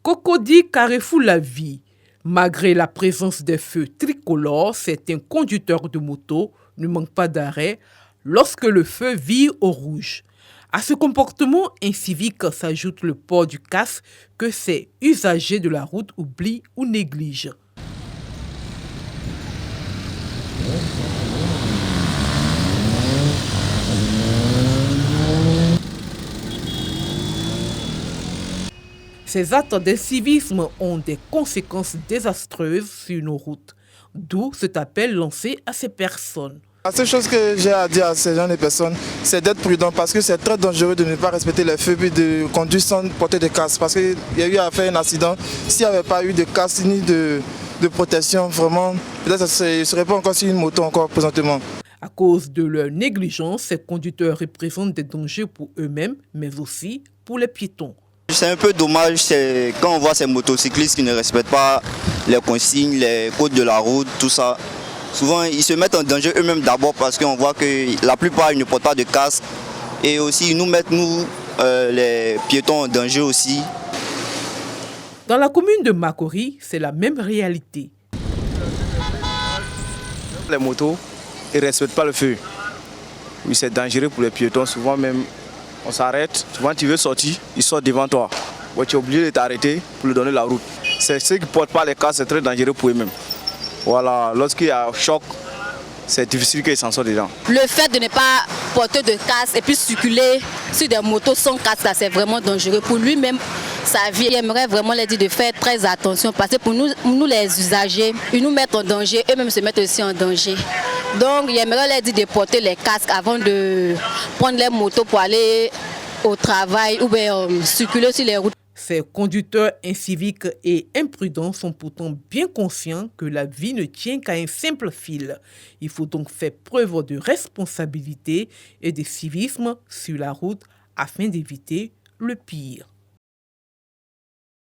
Cocody carrefour la vie. Malgré la présence des feux tricolores, certains conducteurs de moto ne manquent pas d'arrêt lorsque le feu vire au rouge. À ce comportement incivique s'ajoute le port du casque que ces usagers de la route oublient ou négligent. Ces actes d'incivisme ont des conséquences désastreuses sur nos routes, d'où cet appel lancé à ces personnes. La seule chose que j'ai à dire à ces gens de personnes, c'est d'être prudent parce que c'est très dangereux de ne pas respecter les feux et de conduire sans porter de casque. Parce qu'il y a eu à faire un accident, s'il n'y avait pas eu de casque ni de protection, vraiment, peut-être que ça ne serait pas encore sur une moto encore présentement. À cause de leur négligence, ces conducteurs représentent des dangers pour eux-mêmes, mais aussi pour les piétons. C'est un peu dommage quand on voit ces motocyclistes qui ne respectent pas les consignes, les codes de la route, tout ça. Souvent, ils se mettent en danger eux-mêmes d'abord parce qu'on voit que la plupart ils ne portent pas de casque. Et aussi, ils nous mettent, les piétons, en danger aussi. Dans la commune de Makori, c'est la même réalité. Les motos, ils ne respectent pas le feu. Oui, c'est dangereux pour les piétons. Souvent même, on s'arrête. Souvent, tu veux sortir, ils sortent devant toi. Ouais, tu es obligé de t'arrêter pour lui donner la route. C'est ceux qui ne portent pas les casques, c'est très dangereux pour eux-mêmes. Voilà, lorsqu'il y a un choc, c'est difficile qu'ils s'en sortent dedans. Le fait de ne pas porter de casque et puis circuler sur des motos sans casque, c'est vraiment dangereux pour lui-même, sa vie. J'aimerais vraiment leur dire de faire très attention parce que pour nous les usagers, ils nous mettent en danger, eux-mêmes se mettent aussi en danger. Donc j'aimerais leur dire de porter les casques avant de prendre les motos pour aller au travail ou bien circuler sur les routes. Ces conducteurs inciviques et imprudents sont pourtant bien conscients que la vie ne tient qu'à un simple fil. Il faut donc faire preuve de responsabilité et de civisme sur la route afin d'éviter le pire.